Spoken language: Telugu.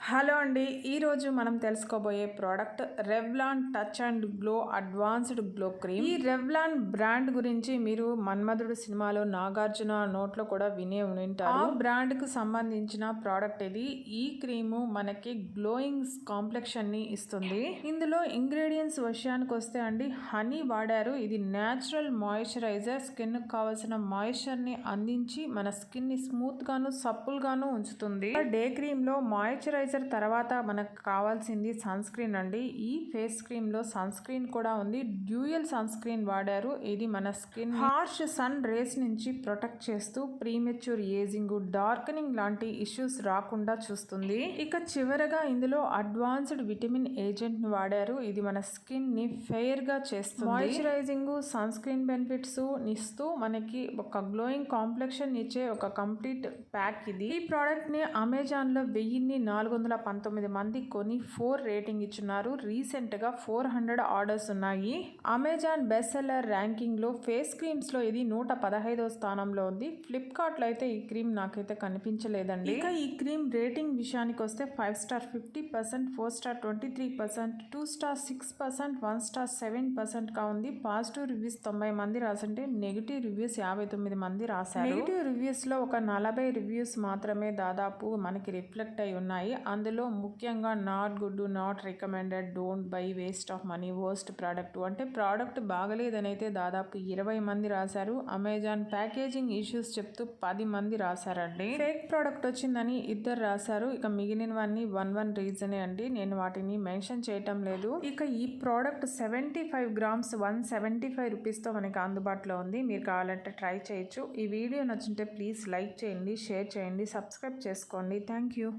హలో అండి, ఈరోజు మనం తెలుసుకోబోయే product Revlon touch and glow advanced glow cream. ఈ రెవ్లాన్ బ్రాండ్ గురించి మీరు మన్మధుడు సినిమాలో నాగార్జున నోట్లో కూడా వినే ఉంటారు. ఆ బ్రాండ్ కు సంబంధించిన ప్రోడక్ట్ ఇది. ఈ క్రీము మనకి గ్లోయింగ్ కాంప్లెక్షన్ ని ఇస్తుంది. ఇందులో ఇంగ్రీడియంట్స్ విషయానికి వస్తే అండి, హనీ వాడారు. ఇది న్యాచురల్ మాయిశ్చరైజర్, స్కిన్ కు కావాల్సిన మాయిశ్చర్ ని అందించి మన స్కిన్ ని స్మూత్ గాను సప్పుల్ గాను ఉంచుతుంది. డే క్రీమ్ లో మాయిశ్చరైజర్ తర్వాత మనకు కావాల్సింది సన్ స్క్రీన్ అండి. ఈ ఫేస్ క్రీమ్ లో సన్ స్క్రీన్ కూడా ఉంది. డ్యూయల్ సన్ స్క్రీన్ వాడారు. ఇది మన స్కిన్ హార్ష్ సన్ రేస్ నుంచి ప్రొటెక్ట్ చేస్తూ ప్రీమెచ్యూర్ ఏజింగ్, డార్కనింగ్ లాంటి ఇష్యూస్ రాకుండా చూస్తుంది. ఇక చివరగా ఇందులో అడ్వాన్స్డ్ విటమిన్ ఏజెంట్ ని వాడారు. ఇది మన స్కిన్ ని ఫెయిర్ గా చేస్తుంది. మాయిశ్చరైజింగ్, సన్ స్క్రీన్ బెనిఫిట్స్ ఇస్తూ మనకి ఒక గ్లోయింగ్ కాంప్లెక్షన్ ఇచ్చే ఒక కంప్లీట్ ప్యాక్ ఇది. ఈ ప్రోడక్ట్ ని అమెజాన్ లో 1419 మంది కొని 4 రేటింగ్ ఇచ్చున్నారు. రీసెంట్ గా 400 ఆర్డర్స్ ఉన్నాయి. అమెజాన్ బెస్ట్ సెల్లర్ ర్యాంకింగ్ లో ఫేస్ క్రీమ్స్ లో ఇది 115వ స్థానంలో ఉంది. ఫ్లిప్కార్ట్ లో అయితే ఈ క్రీమ్ నాకైతే కనిపించలేదండి. ఇక ఈ క్రీమ్ రేటింగ్ విషయానికి వస్తే 5 స్టార్ 50%, 4 స్టార్ 23%, 2 స్టార్ 6%, 1 స్టార్ 7% గా ఉంది. పాజిటివ్ రివ్యూస్ 90 మంది రాసింటే నెగిటివ్ రివ్యూస్ 59 మంది రాశారు. నెగిటివ్ రివ్యూస్ లో ఒక 40 రివ్యూస్ మాత్రమే దాదాపు మనకి రిఫ్లెక్ట్ అయి ఉన్నాయి. అందులో ముఖ్యంగా not good, not recommended, don't by, waste of money, worst product అంటే ప్రోడక్ట్ బాగలేదని అయితే దాదాపు 20 మంది రాశారు. అమెజాన్ ప్యాకేజింగ్ ఇష్యూస్ చెప్తూ 10 మంది రాశారండి. ఫేక్ ప్రోడక్ట్ వచ్చిందని 2 రాశారు. ఇక మిగిలినవన్నీ 1 రీజనే అండి. నేను వాటిని మెన్షన్ చేయటం లేదు. ఇక ఈ ప్రోడక్ట్ 75 గ్రామ్స్ 175 రూపీస్తో మనకి అందుబాటులో ఉంది. మీరు కావాలంటే ట్రై చేయొచ్చు. ఈ వీడియో నచ్చుంటే ప్లీజ్ లైక్ చేయండి, షేర్ చేయండి, సబ్స్క్రైబ్ చేసుకోండి. Thank you.